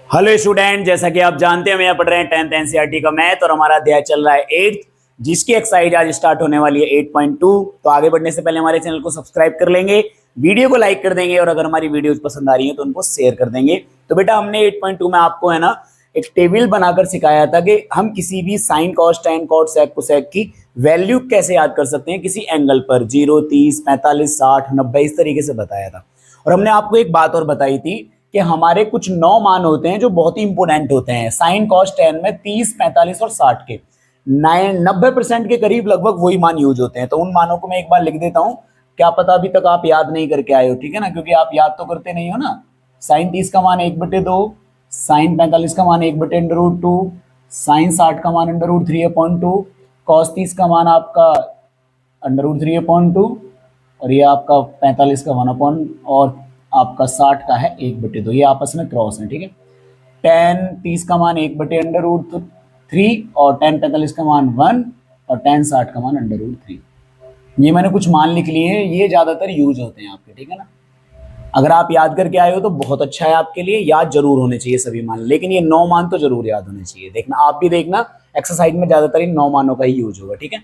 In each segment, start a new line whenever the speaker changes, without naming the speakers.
Hello student, जैसा कि आप जानते हैं हम यहाँ पढ़ रहे हैं 10th एनसीईआरटी का मैथ और हमारा अध्याय चल रहा है 8th, जिसकी एक्सरसाइज आज स्टार्ट होने वाली है 8.2। तो आगे बढ़ने से पहले हमारे चैनल को सब्सक्राइब कर लेंगे, वीडियो को लाइक कर देंगे और अगर हमारी वीडियो पसंद आ रही है तो उनको शेयर कर देंगे। तो बेटा हमने 8.2 में आपको है ना एक टेबल बनाकर सिखाया था कि हम किसी भी sine cos tan cot sec cosec की वैल्यू कैसे याद कर सकते हैं किसी एंगल पर, 0, 30, 45, 60, 90 इस तरीके से बताया था। और हमने आपको एक बात और बताई थी कि हमारे कुछ 9 मान होते हैं जो बहुत ही इंपोर्टेंट होते हैं साइन कॉस टेन में, 30, 45 और 60 के 90% के करीब लगभग वही मान यूज होते हैं। तो उन मानों को मैं एक बार लिख देता हूं, क्या पता अभी तक आप याद नहीं करके आए हो, ठीक है ना, क्योंकि आप याद तो करते नहीं हो ना। साइन 30 का मान 1/2, साइन 45 का मान 1/√2, साइन 60 का मान √3/2, कॉस 30 का मान आपका √3/2 और ये आपका 45 का 1 और आपका 60 का है 1/2। ये आपस में क्रॉस है, ठीक है। टेन 30 का मान 1/√3 और टेन 45 का मान 1 और टेन 60 का मान √3। ये मैंने कुछ मान लिख लिए हैं, ये ज्यादातर यूज होते हैं आपके, ठीक है ना। अगर आप याद करके आए हो तो बहुत अच्छा है आपके लिए, याद जरूर होने चाहिए सभी मान, लेकिन ये 9 मान तो जरूर याद होने चाहिए। देखना, आप भी देखना एक्सरसाइज में ज्यादातर इन 9 मानों का ही यूज होगा, ठीक है।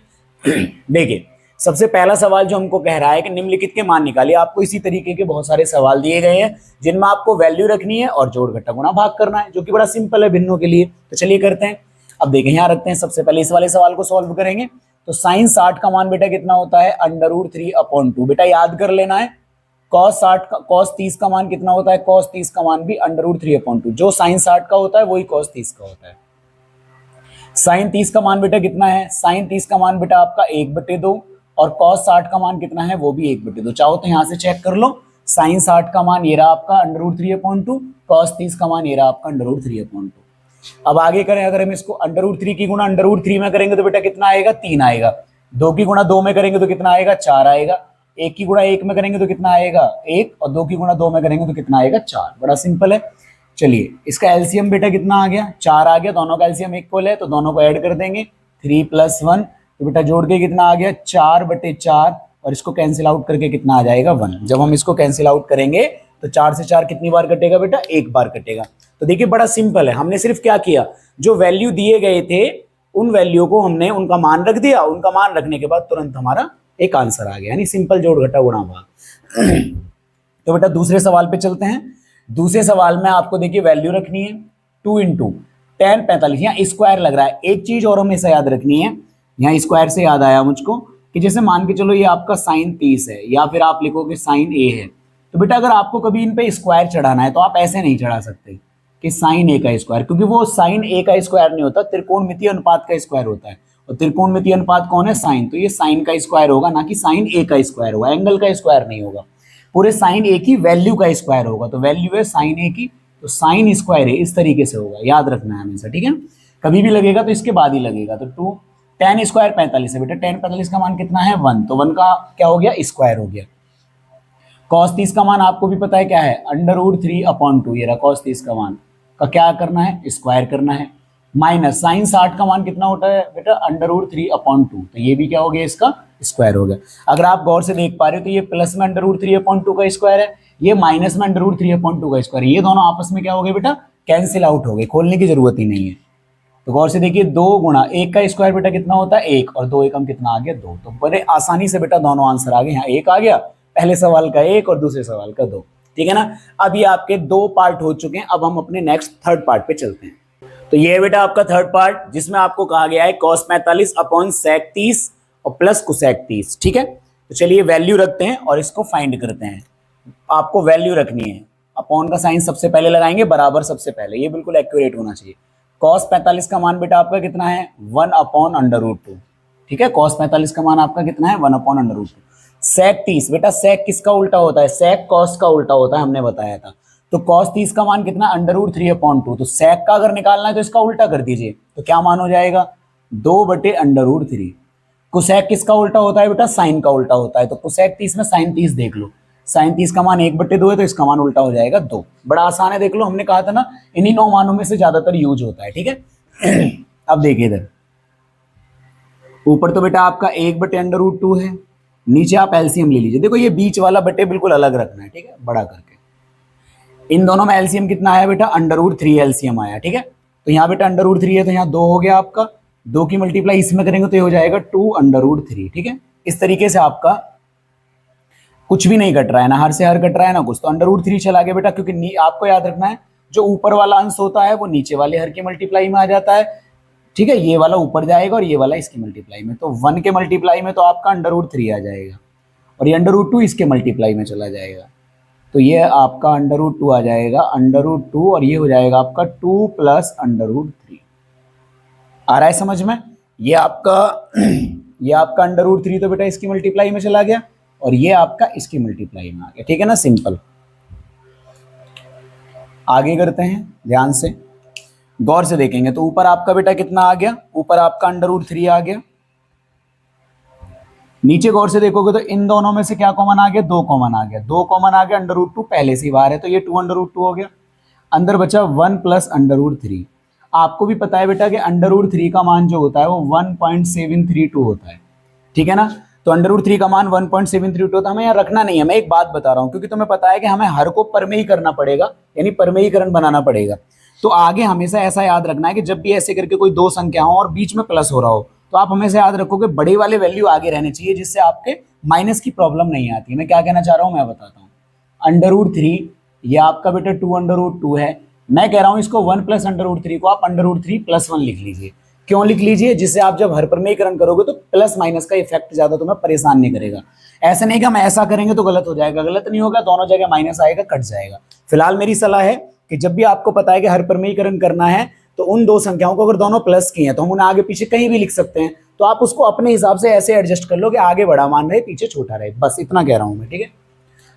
देखिए, सबसे पहला सवाल जो हमको कह रहा है कि निम्नलिखित के मान निकालिए। आपको इसी तरीके के बहुत सारे सवाल दिए गए हैं जिनमें आपको वैल्यू रखनी है और जोड़ घटा गुणा भाग करना है, जो कि बड़ा सिंपल है भिन्नों के लिए। तो चलिए करते हैं। अब देखें, यहाँ रखते हैं, सबसे पहले इस वाले सवाल को सॉल्व करेंगे। तो साइन 60 का मान बेटा कितना होता है, √3/2। बेटा याद कर लेना है। कॉस 30 का मान कितना होता है, कॉस 30 का मान भी √3/2। जो साइन 60 का होता है वही कॉस 30 का होता है। साइन 30 का मान बेटा कितना है, साइन 30 का मान बेटा आपका 1/2 और कॉस 60 का मान कितना है, वो भी 1/2। चाहो तो यहां से चेक कर लो, साइन 60 का मान ये रहा आपका √3/2, कॉस 30 का मान ये रहा आपका √3/2। अब आगे करें, अगर हम इसको √3 की गुणा √3 में करेंगे तो बेटा कितना आएगा, 3 आएगा। 2 की गुणा 2 में करेंगे तो कितना आएगा, 4 आएगा। 1 की गुणा 1 में करेंगे तो कितना आएगा, 1, और 2 की गुणा 2 में करेंगे तो कितना आएगा, 4। बड़ा सिंपल है। चलिए, इसका एलसीएम बेटा कितना आ गया, 4 आ गया। दोनों का एलसीएम इक्वल है तो दोनों को ऐड कर देंगे, 3 + 1। तो बेटा जोड़ के कितना आ गया, 4/4, और इसको कैंसिल आउट करके कितना आ जाएगा, 1। जब हम इसको कैंसिल आउट करेंगे तो 4 से 4 कितनी बार कटेगा बेटा, एक बार कटेगा। तो देखिए बड़ा सिंपल है, हमने सिर्फ क्या किया, जो वैल्यू दिए गए थे उन वैल्यू को हमने उनका मान रख दिया, उनका मान रखने के बाद तुरंत हमारा एक आंसर आ गया, यानी सिंपल जोड़ घटा गुणा भाग। तो बेटा दूसरे सवाल पे चलते हैं। दूसरे सवाल में आपको देखिए वैल्यू रखनी है 2 × टेन 45। यहाँ स्क्वायर लग रहा है, एक चीज और हमेशा याद रखनी है। यहाँ स्क्वायर से याद आया मुझको कि जैसे मान के चलो ये आपका साइन 30 है या फिर आप लिखोगे साइन ए है, तो बेटा अगर आपको कभी इन पे स्क्वायर चढ़ाना है तो आप ऐसे नहीं चढ़ा सकते कि साइन ए का स्क्वायर, क्योंकि वो साइन ए का स्क्वायर नहीं होता, त्रिकोणमितीय अनुपात का स्क्वायर होता है। और त्रिकोणमितीय अनुपात कौन है, साइन। तो ये साइन का स्क्वायर होगा, ना कि साइन ए का स्क्वायर होगा, एंगल का स्क्वायर नहीं होगा। पूरे साइन ए की वैल्यू का स्क्वायर होगा। तो वैल्यू है साइन ए की, तो साइन स्क्वायर है, इस तरीके से होगा, याद रखना है हमेशा, ठीक है। कभी भी लगेगा तो इसके बाद ही लगेगा। तो 2 टेन स्क्वायर 45 है बेटा, टेन 45 का मान कितना है, 1। तो 1 का क्या हो गया, स्क्वायर हो गया। कॉस 30 का मान आपको भी पता है क्या है, √3/2। ये रहा कॉस 30 का मान, का क्या करना है, स्क्वायर करना है। माइनस साइन 60 का मान कितना होता है बेटा, √3/2। तो ये भी क्या हो गया, इसका स्क्वायर हो गया। अगर आप गौर से देख पा रहे हो तो ये प्लस में √3/2 का स्क्वायर है, ये माइनस में √3/2 का स्क्वायर है। ये दोनों आपस में क्या हो गए बेटा, कैंसिल आउट हो गए, खोलने की जरूरत ही नहीं है। तो गौर से देखिए, 2 × 1 का स्क्वायर बेटा कितना होता है, 1, और 2 एकम कितना आ गया, 2। तो बड़े आसानी से बेटा दोनों आंसर आ गए। यहाँ 1 आ गया, पहले सवाल का 1 और दूसरे सवाल का 2, ठीक है ना। अब ये आपके 2 पार्ट हो चुके हैं। अब हम अपने नेक्स्ट थर्ड पार्ट पे चलते हैं। तो ये बेटा आपका थर्ड पार्ट, जिसमें आपको कहा गया है cos 45/sec 30 और प्लस cosec 30, ठीक है। तो चलिए वैल्यू रखते हैं और इसको फाइंड करते हैं। आपको वैल्यू रखनी है, अपॉन का साइन सबसे पहले लगाएंगे, बराबर सबसे पहले, ये बिल्कुल एक्यूरेट होना चाहिए। cos 45 का मान बेटा आपका कितना है, 1/√2, ठीक है। cos 45 का मान आपका कितना है, 1/√2। sec 30 बेटा, sec किसका उल्टा होता है, sec cos का उल्टा होता है, हमने बताया था। तो cos 30 का मान कितना, √3/2। तो sec का अगर निकालना है तो इसका उल्टा कर दीजिए, तो क्या मान हो जाएगा, 2/√3। cosec किसका उल्टा होता है बेटा, साइन का उल्टा होता है। तो cosec 30 में साइन 30 देख लो, साइन 30 का मान 1/2 है, तो इसका मान उल्टा हो जाएगा 2। बड़ा आसान है, देख लो, हमने कहा था ना इन्हीं 9 मानों में से ज्यादातर यूज होता है, ठीक है। अब देखिए इधर ऊपर तो बेटा आपका 1/√2 है, नीचे आप एलसीएम ले लीजिए। देखो ये बीच वाला बटे बिल्कुल अलग रखना है, ठीक है, बड़ा करके। इन दोनों में एलसीएम कितना आया बेटा, √3 एलसीएम आया, ठीक है। तो यहाँ बेटा √3 है तो यहाँ 2 हो गया आपका, 2 की मल्टीप्लाई इसमें करेंगे तो ये हो जाएगा 2 √3, ठीक है। इस तरीके से आपका कुछ भी नहीं कट रहा है, ना हर से हर कट रहा है ना कुछ, तो √3 चला गया बेटा, क्योंकि आपको याद रखना है जो ऊपर वाला अंश होता है वो नीचे वाले हर की मल्टीप्लाई में आ जाता है, ठीक है। ये वाला ऊपर जाएगा और ये वाला इसकी मल्टीप्लाई में, तो 1 के मल्टीप्लाई में तो आपका √3 आ जाएगा और ये √2 इसके मल्टीप्लाई में चला जाएगा, तो ये आपका √2 आ जाएगा, √2 और ये हो जाएगा आपका 2 + √3। आ रहा है समझ में? ये आपका √3 तो बेटा इसकी मल्टीप्लाई में चला गया और ये आपका इसकी मल्टीप्लाई में आ गया, ठीक है ना, सिंपल। आगे करते हैं, ध्यान से गौर से देखेंगे तो ऊपर आपका बेटा कितना आ गया, ऊपर आपका √3 आ गया। नीचे गौर से देखोगे तो इन दोनों में से क्या कॉमन आ गया, 2 कॉमन आ गया, 2 कॉमन आ गया, √2 पहले से ही बाहर है तो ये 2 √2 हो गया, अंदर बचा 1 + √3। आपको भी पता है बेटा कि √3 का मान जो होता है वो 1.732 होता है, ठीक है ना। तो √3 का मान 1.732 होता है, हमें यहाँ रखना नहीं है, मैं एक बात बता रहा हूँ क्योंकि तुम्हें पता है कि हमें हर को परमेय करना पड़ेगा, यानी परमेयीकरण बनाना पड़ेगा। तो आगे हमेशा ऐसा याद रखना है कि जब भी ऐसे करके कोई दो संख्या हो और बीच में प्लस हो रहा हो तो आप हमेशा याद रखो कि बड़े वाले वैल्यू आगे रहने चाहिए, जिससे आपके माइनस की प्रॉब्लम नहीं आती। मैं क्या कहना चाह रहा हूँ मैं बताता हूँ। √3 ये आपका बेटा 2 √2 है, मैं कह रहा हूँ इसको 1 + √3 को आप √3 + 1 लिख लीजिए। क्यों लिख लीजिए, जिससे आप जब हर परमेयीकरण करोगे तो प्लस माइनस का इफेक्ट ज्यादा तुम्हें परेशान नहीं करेगा। ऐसा नहीं कि हम ऐसा करेंगे तो गलत हो जाएगा, गलत नहीं होगा, दोनों जगह माइनस आएगा, कट जाएगा। फिलहाल मेरी सलाह है कि जब भी आपको पता है कि हर परमेयीकरण करना है तो उन दो संख्याओं को अगर दोनों प्लस की हैं तो हम उन्हें आगे पीछे कहीं भी लिख सकते हैं, तो आप उसको अपने हिसाब से ऐसे एडजस्ट कर लो कि आगे बड़ा मान रहे पीछे छोटा रहे, बस इतना कह रहा हूं मैं, ठीक है।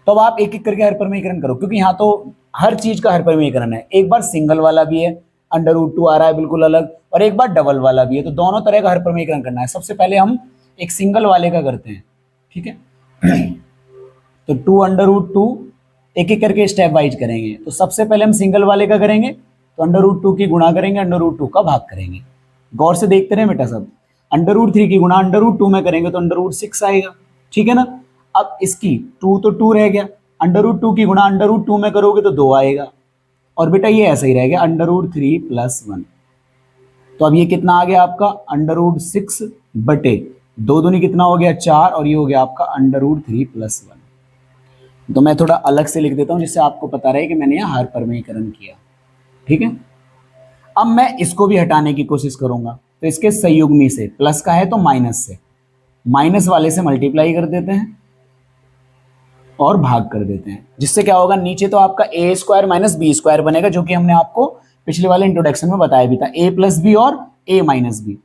तो अब आप एक एक करके हर परमेयीकरण करो, क्योंकि यहाँ तो हर चीज का हर परमेयीकरण है। एक बार सिंगल वाला भी है, √2 आ रहा है बिल्कुल अलग, और एक बार डबल वाला भी है, तो दोनों तरह का हर परमेयीकरण करना है। सबसे पहले हम एक सिंगल वाले का करते हैं, ठीक है। तो 2 √2 एक एक करके स्टेप वाइज करेंगे। तो सबसे पहले हम सिंगल वाले का करेंगे, तो √2 की गुणा करेंगे, √2 का भाग करेंगे। गौर से देखते रहे बेटा सब। √3 की गुणा √2 में करेंगे तो √6 आएगा, ठीक है ना। अब इसकी 2 तो 2 रह गया, √2 की गुणा √2 में करोगे तो 2 आएगा, और बेटा ये ऐसा ही रह गया √3 + 1। तो अब ये कितना आ गया आपका √6 बटे 2 दूनी कितना हो गया 4, और ये हो गया आपका √3 + 1। तो मैं थोड़ा अलग से लिख देता हूं जिससे आपको पता रहे कि मैंने यहाँ हर परमेयीकरण किया, ठीक है। अब मैं इसको भी हटाने की कोशिश करूंगा, तो इसके संयुग्मी से, प्लस का है तो माइनस से, माइनस वाले से मल्टीप्लाई कर देते हैं और भाग कर देते हैं, जिससे क्या होगा, नीचे तो आपका a² - b² बनेगा, जो कि हमने आपको पिछले वाले इंट्रोडक्शन में बताया भी था, a + b और a - b।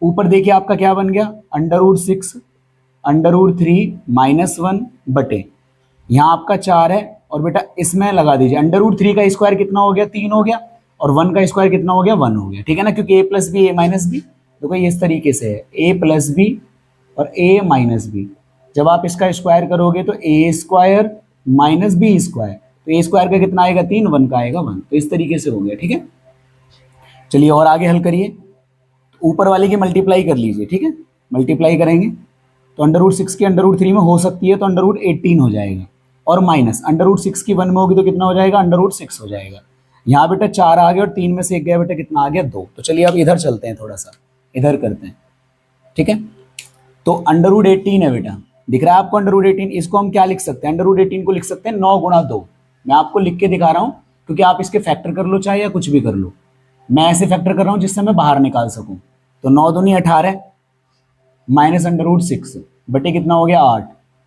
ऊपर देखिए आपका क्या बन गया, √6 √3 - 1 बटे, यहाँ आपका 4 है, और बेटा इसमें लगा दीजिए √3 का स्क्वायर कितना हो गया 3 हो गया, और 1 का स्क्वायर कितना हो गया 1 हो गया, ठीक है ना, क्योंकि a + b a - b, तो ये इस तरीके से है a + b और a - b। जब आप इसका स्क्वायर करोगे तो a² - b², तो a² का कितना आएगा 3, 1 का आएगा 1, तो इस तरीके से हो गया, ठीक है। चलिए और आगे हल करिए, ऊपर वाले की मल्टीप्लाई कर लीजिए, ठीक है। मल्टीप्लाई करेंगे तो √6 की √3 में हो सकती है तो √18 हो जाएगा, और माइनस √6 की 1 में होगी तो कितना हो जाएगा √6 हो जाएगा। यहाँ बेटा 4 आ गया और 3 में से 1 गया बेटा, कितना आ गया 2। तो चलिए अब इधर चलते हैं, थोड़ा सा इधर करते हैं, ठीक है। तो √18 है बेटा, दिख रहा है आपको √18, इसको हम क्या लिख सकते हैं, √18 को लिख सकते हैं 9 × 2। मैं आपको लिख के दिखा रहा हूँ क्योंकि आप इसके फैक्टर कर लो चाहे या कुछ भी कर लो, मैं ऐसे फैक्टर कर रहा हूँ जिससे मैं बाहर निकाल सकूँ। तो 9 दूनी 18 माइनस √6 बटे कितना हो गया 8,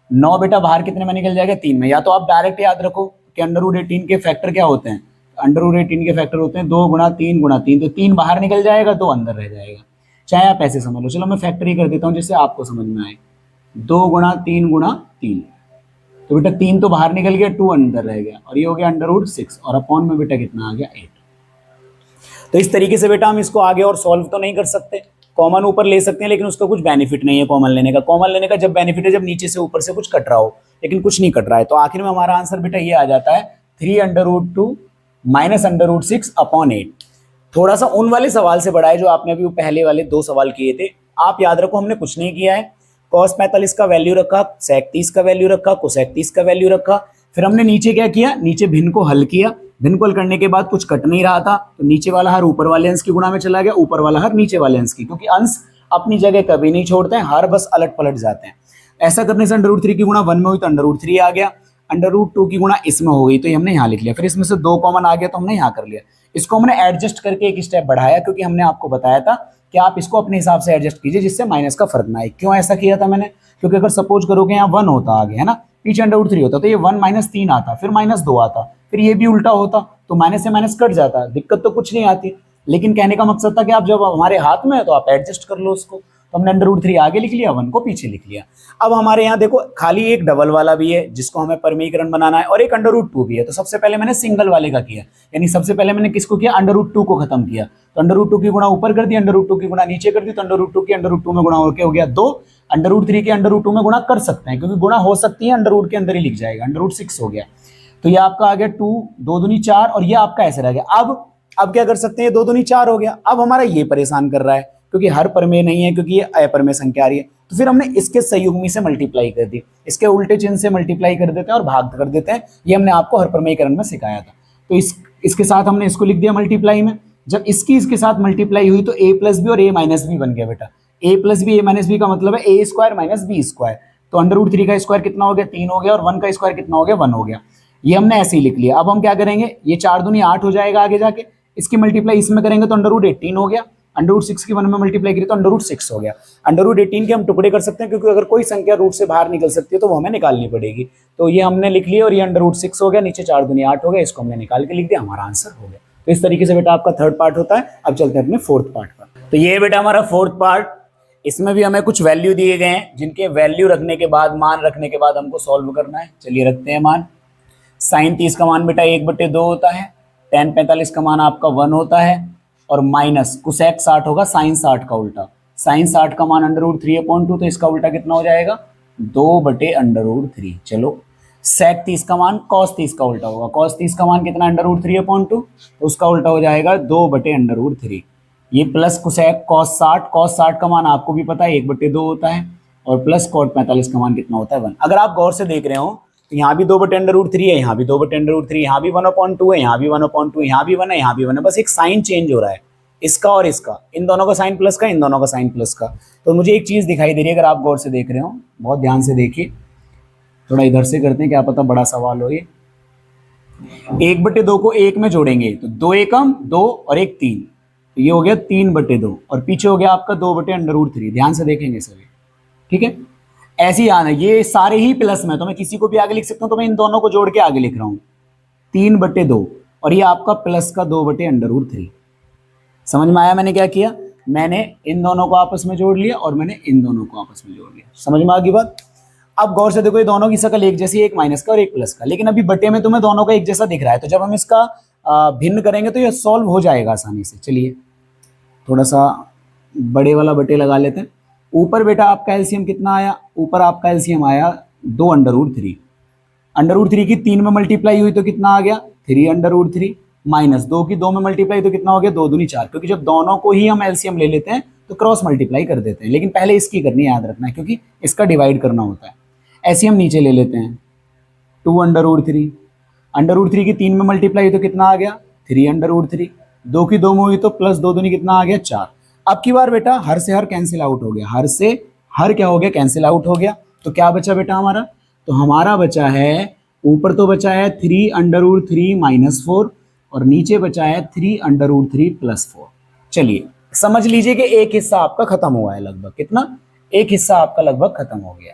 9 बेटा बाहर कितने में निकल जाएगा 3 में। या तो आप डायरेक्ट याद रखो कि √18 के फैक्टर क्या होते हैं, √18 के फैक्टर होते हैं 2 × 3 × 3, तो 3 बाहर निकल जाएगा, 2 अंदर रह जाएगा, चाहे आप ऐसे समझ लो। चलो मैं फैक्टर ही कर देता हूँ जिससे आपको समझ में आए, 2 × 3 × 3, तो बेटा 3 तो बाहर निकल गया, 2 अंदर रह गया, और ये हो गया √6, और अपॉन में बेटा कितना आ गया 8। तो इस तरीके से बेटा हम इसको आगे और सॉल्व तो नहीं कर सकते, कॉमन ऊपर ले सकते हैं लेकिन उसका कुछ बेनिफिट नहीं है कॉमन लेने का। कॉमन लेने का जब बेनिफिट है जब नीचे से ऊपर से कुछ कट रहा हो, लेकिन कुछ नहीं कट रहा है। तो आखिर में हमारा आंसर बेटा ये आ जाता है 3 √2 माइनस √6 अपॉन 8। थोड़ा सा उन वाले सवाल से बड़ा है जो आपने अभी पहले वाले 2 सवाल किए थे। आप याद रखो हमने कुछ नहीं किया है, cos 45 का वैल्यू रखा, sec 30 का वैल्यू रखा, cosec 30 का वैल्यू रखा, फिर हमने नीचे क्या किया, नीचे भिन्न को हल किया, भिन्नफल करने के बाद कुछ कट नहीं रहा था, तो नीचे वाला हर ऊपर वाले अंश की गुणा में चला गया, ऊपर वाला हर नीचे वाले अंश की, क्योंकि अंश अपनी जगह कभी नहीं छोड़ते हैं, हर बस अलट पलट जाते हैं। ऐसा करने से √3 की गुणा 1 में हुई तो √3 आ गया, √2 की गुणा इसमें हो गई तो ये हमने यहाँ लिख लिया, फिर इसमें से 2 कॉमन आ गया तो हमने यहाँ कर लिया। इसको हमने एडजस्ट करके एक स्टेप बढ़ाया, क्योंकि हमने आपको बताया था कि आप इसको अपने हिसाब से एडजस्ट कीजिए जिससे माइनस का फर्क ना आए। क्यों ऐसा किया था मैंने, क्योंकि अगर सपोज करोगे यहाँ 1 होता आगे, है ना, पीछे √3 होता तो ये 1 - 3 आता, फिर -2 आता, फिर ये भी उल्टा होता तो माइनस से माइनस कट जाता, दिक्कत तो कुछ नहीं आती। लेकिन कहने का मकसद था कि आप जब हमारे हाथ में है तो आप एडजस्ट कर लो उसको, तो हमने √3 आगे लिख लिया, 1 को पीछे लिख लिया। अब हमारे यहाँ देखो खाली एक डबल वाला भी है जिसको हमें परमीकरण बनाना है, और एक √2 भी है। तो सबसे पहले मैंने सिंगल वाले का किया, यानी सबसे पहले मैंने किसको किया, √2 को खत्म किया। तो √2 की गुणा ऊपर कर दी, √2 की गुणा नीचे कर दी, तो √2 की √2 में गुणा होके हो गया 2, √3 के √2 में गुणा कर सकते हैं, क्योंकि गुणा हो सकती है, √रूट के अंदर ही लिख जाएगा, √6 हो गया। तो ये आपका आ गया 2, 2 दूनी 4, और ये आपका ऐसे रह गया। अब क्या कर सकते हैं, 2 दूनी 4 हो गया। अब हमारा ये परेशान कर रहा है क्योंकि हर परमेय नहीं है, क्योंकि ये अपरमेय संख्या आ रही है, तो फिर हमने इसके संयुग्मी से मल्टीप्लाई कर दी, इसके उल्टे चिन्ह से मल्टीप्लाई कर देते हैं और भाग कर देते हैं। ये हमने आपको हर परमेयकरण में सिखाया था। तो इसके साथ हमने इसको लिख दिया मल्टीप्लाई में। जब इसके साथ मल्टीप्लाई हुई तो a+b और a-b बन गया बेटा। a+b a-b का मतलब है a² - b²। तो √3 का स्क्वायर कितना हो गया, 3 हो गया, और 1 का स्क्वायर कितना हो गया, 1 हो गया। ये हमने ऐसे ही लिख लिया। अब हम क्या करेंगे, ये 4 दूनी 8 हो जाएगा आगे जाके, इसकी मल्टीप्लाई इसमें करेंगे तो √18 हो गया, √6 की 1 में मल्टीप्लाई करिए तो √6 हो गया। √18 के हम टुकड़े कर सकते हैं, क्योंकि अगर कोई संख्या रूट से बाहर निकल सकती है तो वो हमें निकालनी पड़ेगी। तो ये हमने लिख लिया, और ये √6 हो गया, नीचे 4 दूनी 8 हो गया, इसको हमने निकाल के लिख दिया, हमारा आंसर हो गया। तो इस तरीके से बेटा आपका थर्ड पार्ट होता है। अब चलते हैं अपने फोर्थ पार्ट पर। तो ये बेटा हमारा फोर्थ पार्ट, इसमें भी हमें कुछ वैल्यू दिए गए हैं, जिनके वैल्यू रखने के बाद, मान रखने के बाद हमको सॉल्व करना है। चलिए रखते हैं मान। sin 30 का मान बेटा 1/2 होता है, tan 45 का मान आपका 1 होता है, और माइनस कुसेक 60 होगा sin 60 का उल्टा। sin 60 का मान √3/2, तो इसका उल्टा कितना हो जाएगा, 2/√3। चलो sec 30 का मान cos 30 का उल्टा होगा, cos 30 का मान कितना, √3/2, तो उसका उल्टा हो जाएगा 2/√3। ये प्लस कुसेक cos 60 का मान आपको भी पता है 1/2 होता है, और प्लस cot 45 का मान कितना होता है 1। अगर आप गौर से देख रहे हो तो यहाँ भी 2/√3 है, यहाँ भी 2/√3, यहाँ भी 1/2 है, यहाँ भी 1/2, यहाँ भी 1 है, यहाँ भी 1 है, बस एक साइन चेंज हो रहा है, इसका और इसका, इन दोनों का साइन प्लस का, इन दोनों का साइन प्लस का। तो मुझे एक चीज दिखाई दे रही है, अगर आप गौर से देख रहे हो, बहुत ध्यान से देखिए, थोड़ा इधर से करते हैं, क्या पता बड़ा सवाल हो ये। 1/2 को 1 में जोड़ेंगे तो 2 एकम 2 और 1 3, तो ये हो गया 3/2, और पीछे हो गया आपका 2/√3। ध्यान से देखेंगे सभी, ठीक है। ऐसे ही आना, ये सारे ही प्लस में, तो मैं किसी को भी आगे लिख सकता हूं, तो मैं इन दोनों को जोड़ के आगे लिख रहा हूं 3/2, और ये आपका प्लस का 2/√3। समझ में आया मैंने क्या किया, मैंने इन दोनों को आपस में जोड़ लिया और मैंने इन दोनों को आपस में जोड़ लिया। समझ में आ गई बात। अब गौर से देखो, ये दोनों की शक्ल एक जैसी, एक माइनस का और एक प्लस का, लेकिन अभी बटे में तुम्हें दोनों का एक जैसा दिख रहा है, तो जब हम इसका भिन्न करेंगे तो ये सॉल्व हो जाएगा आसानी से। चलिए थोड़ा सा बड़े वाला बटे लगा लेते हैं। ऊपर बेटा आपका एलसीएम कितना आया, ऊपर आपका एलसीएम आया 2/√3। √3 की 3 में मल्टीप्लाई हुई तो कितना आ गया, 3/√3, माइनस 2 की 2 में मल्टीप्लाई तो कितना हो गया, 2 दूनी 4। क्योंकि जब दोनों को ही हम एलसीएम ले लेते हैं तो क्रॉस मल्टीप्लाई कर देते हैं, लेकिन पहले इसकी करनी है, याद रखना है, क्योंकि इसका डिवाइड करना होता है। ऐसे हम नीचे ले लेते हैं 2/√3, √3 की 3 में मल्टीप्लाई हुई तो कितना आ गया, 3/√3, 2 की 2 में हुई तो प्लस 2 दूनी कितना आ गया, 4। अब की बार बेटा हर से हर कैंसिल आउट हो गया, हर से हर क्या हो गया, कैंसिल आउट हो गया। तो क्या बचा बेटा हमारा, तो हमारा बचा है, ऊपर तो बचा है 3/√3 - 4, और नीचे बचा है 3/√3 + 4। चलिए समझ लीजिए कि एक हिस्सा आपका खत्म हुआ है लगभग, कितना, एक हिस्सा आपका लगभग खत्म हो गया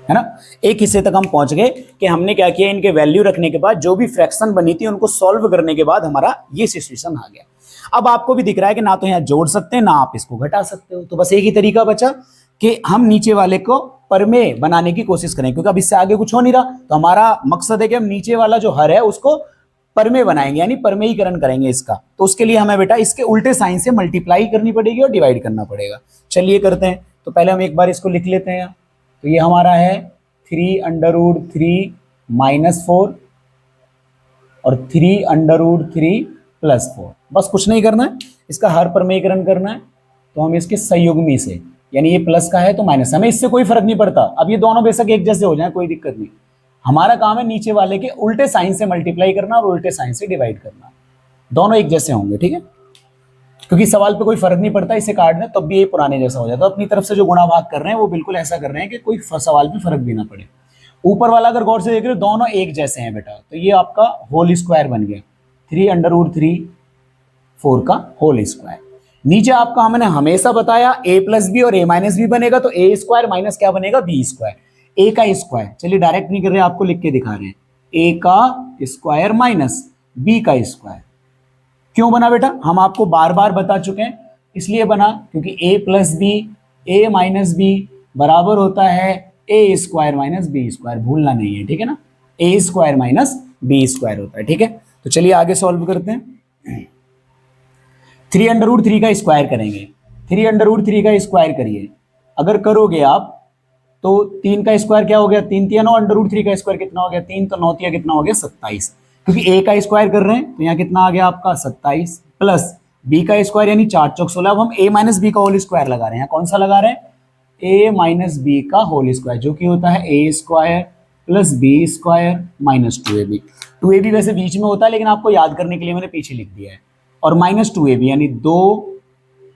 है ना। एक हिस्से तक हम पहुंच गए कि हमने क्या किया, इनके वैल्यू रखने के बाद जो भी फ्रैक्शन बनी थी उनको सॉल्व करने के बाद हमारा ये सिचुएशन आ गया। अब आपको भी दिख रहा है कि ना तो यहाँ जोड़ सकते हैं, ना आप इसको घटा सकते हो, तो बस एक ही तरीका बचा कि हम नीचे वाले को परमेय बनाने की कोशिश करें, क्योंकि अब इससे आगे कुछ हो नहीं रहा। तो हमारा मकसद है कि हम नीचे वाला जो हर है उसको परमेय बनाएंगे, यानी परमेयीकरण करेंगे इसका। तो उसके लिए हमें बेटा इसके उल्टे साइन से मल्टीप्लाई करनी पड़ेगी और डिवाइड करना पड़ेगा। चलिए करते हैं। तो पहले हम एक बार इसको लिख लेते हैं। तो ये हमारा है 3/√3 - 4 और 3/√3 + 4। बस कुछ नहीं करना है, इसका हर परमेयीकरण करना है। तो हम इसके संयुग्मी से, यानी ये प्लस का है तो माइनस, हमें इससे कोई फर्क नहीं पड़ता। अब ये दोनों बेशक एक जैसे हो जाए कोई दिक्कत नहीं, हमारा काम है नीचे वाले के उल्टे साइन से मल्टीप्लाई करना और उल्टे साइन से डिवाइड करना, दोनों एक जैसे होंगे, ठीक है। क्योंकि सवाल पे कोई फर्क नहीं पड़ता, इसे काट दें तब भी ये पुराने जैसा हो जाता है। तो अपनी तरफ से जो गुणा भाग कर रहे हैं वो बिल्कुल ऐसा कर रहे हैं कि कोई सवाल पे फर्क भी ना पड़े। ऊपर वाला अगर गौर से देख रहे हो दोनों एक जैसे हैं बेटा, तो ये आपका होल स्क्वायर बन गया 3√3/4 का होल स्क्वायर। नीचे आपका हमने हमेशा बताया a प्लस बी और a माइनस बी बनेगा, तो a स्क्वायर माइनस क्या बनेगा, b स्क्वायर, a का स्क्वायर। चलिए डायरेक्ट नहीं कर रहे, आपको लिख के दिखा रहे हैं, a का स्क्वायर माइनस b का स्क्वायर। क्यों बना बेटा, हम आपको बार बार बता चुके हैं, इसलिए बना क्योंकि a plus B a minus B बराबर होता है a square minus B square, भूलना नहीं है, ठीक है ना। a square minus B square होता है, ठीक है। तो चलिए आगे सॉल्व करते हैं। 3√3 का स्क्वायर करेंगे, 3√3 का स्क्वायर करिए, अगर करोगे आप तो 3 का स्क्वायर क्या हो गया, 3 3 9, √3 का स्क्वायर कितना हो गया, 3 तो 9 3 कितना हो गया 27, क्योंकि a का स्क्वायर कर रहे हैं तो यहाँ कितना आ गया आपका 27 प्लस b का स्क्वायर यानी 4 चौक 16। अब हम a माइनस बी का होल स्क्वायर लगा रहे हैं, यहाँ कौन सा लगा रहे हैं, a माइनस बी का होल स्क्वायर, जो कि होता है a square plus B square minus 2ab। 2ab वैसे बीच में होता है लेकिन आपको याद करने के लिए मैंने पीछे लिख दिया है, और माइनस 2ab यानी 2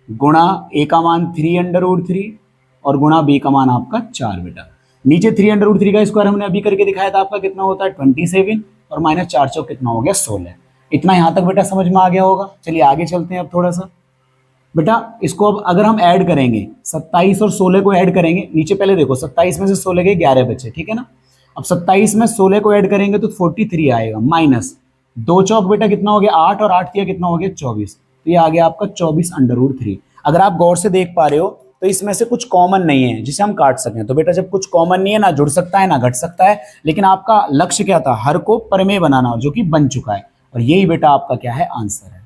गुणा a का मान 3√3 और गुणा b का मान आपका 4 बेटा। नीचे 3√3 का स्क्वायर हमने अभी करके दिखाया था, आपका कितना होता है 27 और माइनस 4 चौक कितना हो गया 16। इतना यहाँ तक बेटा समझ में आ गया होगा। चलिए आगे चलते हैं अब थोड़ा सा बेटा, इसको अब अगर हम ऐड करेंगे 27 और 16 को ऐड करेंगे, नीचे पहले देखो 27 में से 16 के 11 बचे, ठीक है ना। अब 27 में 16 को ऐड करेंगे तो 43 आएगा, माइनस 2 चौक बेटा कितना हो गया 8 और 8 कितना हो गया 24, तो ये आ गया आपका 24√3। अगर आप गौर से देख पा रहे हो तो इसमें से कुछ कॉमन नहीं है जिसे हम काट सकें, तो बेटा जब कुछ कॉमन नहीं है ना जुड़ सकता है ना घट सकता है, लेकिन आपका लक्ष्य क्या था, हर को परमेय बनाना, जो कि बन चुका है, और यही बेटा आपका क्या है आंसर है,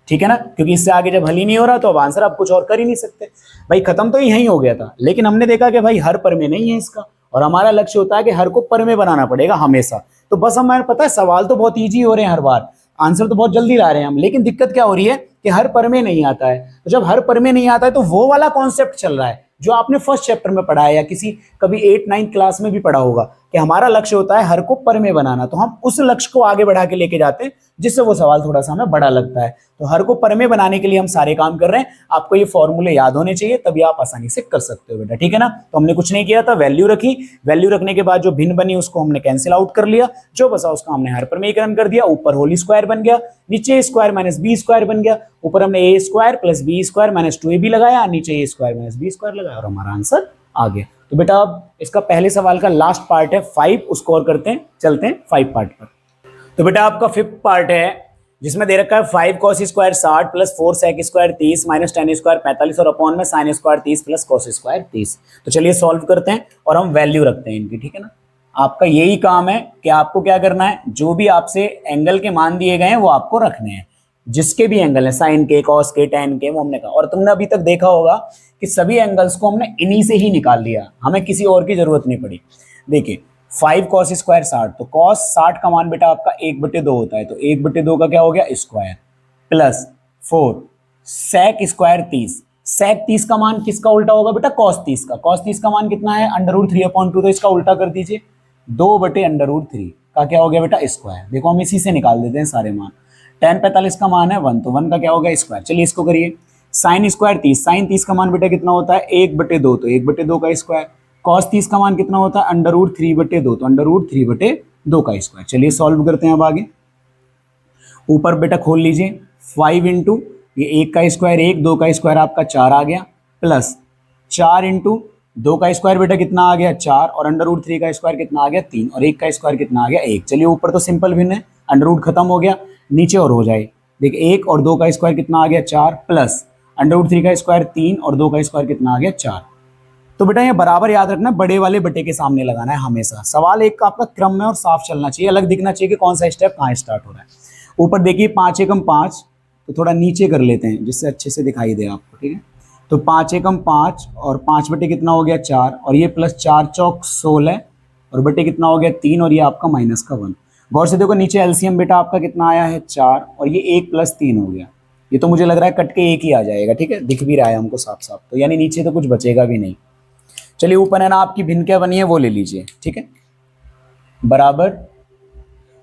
ठीक है ना। क्योंकि इससे आगे जब हल ही नहीं हो रहा तो अब आंसर आप कुछ और कर ही नहीं सकते भाई, खत्म तो यही हो गया था। लेकिन हमने देखा कि भाई हर परमेय नहीं है इसका, और हमारा लक्ष्य होता है कि हर को परमेय बनाना पड़ेगा हमेशा। तो बस हमें पता है सवाल तो बहुत ईजी हो रहे हैं हर बार, आंसर तो बहुत जल्दी ला रहे हैं हम, लेकिन दिक्कत क्या हो रही है कि हर परमेय नहीं आता है। तो जब हर परमेय नहीं आता है तो वो वाला कॉन्सेप्ट चल रहा है जो आपने फर्स्ट चैप्टर में पढ़ा है या किसी कभी 8-9 क्लास में भी पढ़ा होगा कि हमारा लक्ष्य होता है हर को परमेय बनाना। तो हम उस लक्ष्य को आगे बढ़ा के लेके जाते हैं जिससे वो सवाल थोड़ा सा हमें बड़ा लगता है। तो हर को परमेय बनाने के लिए हम सारे काम कर रहे हैं, आपको ये फॉर्मूले याद होने चाहिए तभी आप आसानी से कर सकते हो बेटा, ठीक है ना। तो हमने कुछ नहीं किया था, वैल्यू रखी, वैल्यू रखने के बाद जो भिन्न बनी उसको हमने कैंसिल आउट कर लिया, जो बचा उसका हमने हर परमेयीकरण कर दिया, ऊपर होल स्क्वायर बन गया, नीचे स्क्वायर माइनस बी स्क्वायर बन गया, ऊपर हमने A square plus B square minus 2ab लगाया, नीचे A square minus B square लगाया और हमारा आंसर आ गया। तो बेटा अब इसका पहले सवाल का लास्ट पार्ट है 5, उसको और करते हैं, चलते हैं 5 पार्ट पर। तो बेटा आपका 5th पार्ट है जिसमें दे रखा है 5 cos square 60 plus 4 sec square 30 minus tan square 45 और अपॉन में sin square 30 plus cos square 30। तो चलिए सॉल्व करते हैं और हम वैल्यू रखते हैं इनकी, ठीक है ना। आपका यही काम है कि आपको क्या करना है, जो भी आपसे एंगल के मान दिए गए हैं वो आपको रखने हैं, जिसके भी एंगल है, साइन के, कॉस के, टैन के, वो हमने कहा। और तुमने अभी तक देखा होगा कि सभी एंगल्स को हमने इन्हीं से ही निकाल लिया, हमें किसी और की जरूरत नहीं पड़ी। देखिए 5 cos स्क्वायर 60, तो cos 60 का मान बेटा आपका 1/2 होता है, तो 1/2 का क्या हो गया square, plus 4 sec square 30, sec 30 का मान किसका उल्टा होगा बेटा, cos 30 का। cos 30 का मान कितना है √3/2, तो इसका उल्टा कर दीजिए, 2/√3 का क्या हो गया बेटा स्क्वायर। देखो हम इसी से निकाल देते हैं सारे मान। tan 45 का मान है 1, तो 1 का क्या हो गया स्क्वायर। चलिए इसको करिए, sin स्क्वायर 30, sin 30 का मान बेटा कितना होता है 1/2, तो 1/2 का स्क्वायर। cos 30 का मान कितना होता है √3/2, तो √3/2 का स्क्वायर। चलिए सॉल्व करते हैं अब आगे। ऊपर बेटा खोल लीजिए, 5 इंटू ये 1 का स्क्वायर 1, 2 का स्क्वायर आपका 4 आ गया, प्लस 4 इंटू 2 का स्क्वायर बेटा कितना आ गया 4, और √3 का स्क्वायर कितना आ गया 3, और 1 का स्क्वायर कितना आ गया 1। चलिए ऊपर तो सिंपल भिन्न है, अंडर खत्म हो गया, नीचे और हो जाए। देखिए 1 और 2 का स्क्वायर कितना आ गया 4, प्लस √3 का स्क्वायर 3 और 2 का स्क्वायर कितना आ गया 4। तो बेटा ये बराबर याद रखना, बड़े वाले बटे के सामने लगाना है हमेशा। सवाल एक का आपका क्रम में और साफ चलना चाहिए, अलग दिखना चाहिए कि कौन सा स्टेप कहाँ स्टार्ट हो रहा है। ऊपर देखिए 5 एकम 5, तो थोड़ा नीचे कर लेते हैं जिससे अच्छे से दिखाई दे आपको, ठीक है। तो 5 एकम 5 और 5 बटे कितना हो गया 4, और ये प्लस 4 चौक 16 और बटे कितना हो गया 3, और ये आपका माइनस का 1। गौर से देखो नीचे एलसीएम बेटा आपका कितना आया है 4, और ये 1 + 3 हो गया। ये तो मुझे लग रहा है कट के 1 ही आ जाएगा, ठीक है, दिख भी रहा है हमको साफ साफ, तो यानी नीचे तो कुछ बचेगा भी नहीं। चलिए ऊपर है ना आपकी भिन्न क्या बनी है वो ले लीजिए, ठीक है। बराबर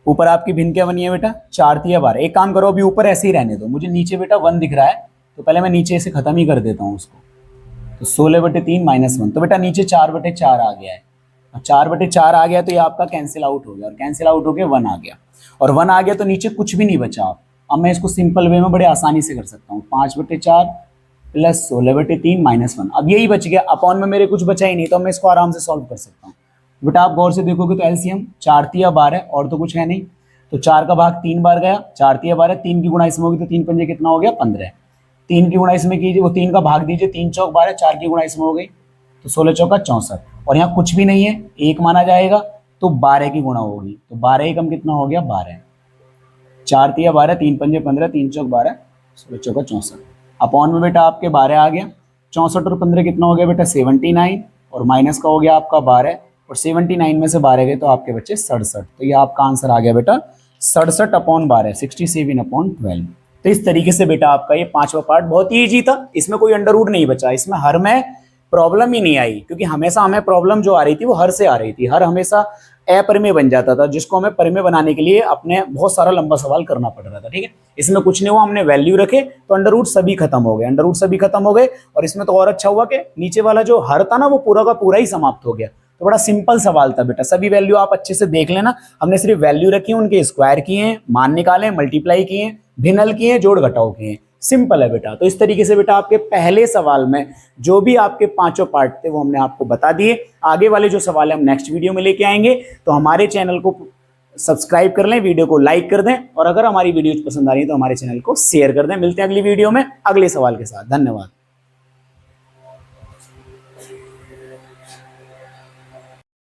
ऊपर आपकी भिन्न क्या बनी है बेटा 4 तिया 12। एक काम करो अभी ऊपर ऐसे ही रहने दो, मुझे नीचे बेटा 1 दिख रहा है तो पहले मैं नीचे से खत्म ही कर देता हूँ उसको। तो 16/3 माइनस 1 तो बेटा नीचे 4/4 आ गया है। अब 4/4 आ गया तो ये आपका कैंसिल आउट हो गया और कैंसिल आउट हो गया 1 आ गया और 1 आ गया तो नीचे कुछ भी नहीं बचा। अब मैं इसको सिंपल वे में बड़े आसानी से कर सकता हूँ 5/4 प्लस 16/3 माइनस 1। अब यही बच गया, अपॉन में मेरे कुछ बचा ही नहीं तो मैं इसको आराम से सॉल्व कर सकता हूँ। बेटा आप गौर से देखोगे तो एलसीएम 4 तिया 12 और तो कुछ है नहीं, तो 4 का भाग 3 बार गया, 4 तिया 12, 3 की गुणा इसमें होगी तो 3 पंजे कितना हो गया 15। 3 की गुणा इसमें कीजिए, वो 3 का भाग दीजिए, 3 चौक 12, 4 की गुणा इसमें हो गई तो 16 चौका 64 और यहाँ कुछ भी नहीं है एक माना जाएगा तो 12 की गुणा होगी तो 12 एकम कितना हो गया 12। 4 तिया 12, 3 पंजे 15, 3 चौक 12, 16 चौका 64। अपॉन में बेटा आपके 12 आ गया, 64 और 15 कितना हो गया बेटा 79 और माइनस का हो गया आपका 12 और 79 में से 12 गए तो आपके बच्चे 67। तो ये आपका आंसर आ गया बेटा 67/12, 67/12। तो इस तरीके से बेटा आपका ये 5वां पार्ट बहुत ही ईजी था, इसमें कोई अंडर रूट नहीं बचा, इसमें हर में प्रॉब्लम ही नहीं आई क्योंकि हमेशा हमें प्रॉब्लम जो आ रही थी वो हर से आ रही थी। हर हमेशा अपरिमेय बन जाता था जिसको हमें परिमेय बनाने के लिए अपने बहुत सारा लंबा सवाल करना पड़ रहा था। ठीक है, इसमें कुछ नहीं हुआ, हमने वैल्यू रखे तो अंडर रूट सभी खत्म हो गए, अंडर रूट सभी खत्म हो गए। और इसमें तो और अच्छा हुआ कि नीचे वाला जो हर था ना वो पूरा का पूरा ही समाप्त हो गया। तो बड़ा सिंपल सवाल था बेटा, सभी वैल्यू आप अच्छे से देख लेना, हमने सिर्फ वैल्यू रखी है, उनके स्क्वायर किए हैं, मान निकाले, मल्टीप्लाई किए, भिन्नल किए, जोड़ घटाव किए, सिंपल है बेटा। तो इस तरीके से बेटा आपके पहले सवाल में जो भी आपके 5 पार्ट थे वो हमने आपको बता दिए। आगे वाले जो सवाल है हम नेक्स्ट वीडियो में लेके आएंगे, तो हमारे चैनल को सब्सक्राइब कर लें, वीडियो को लाइक कर दें और अगर हमारी वीडियो पसंद आ रही है तो हमारे चैनल को शेयर कर दें। मिलते हैं अगली वीडियो में अगले सवाल के साथ। धन्यवाद।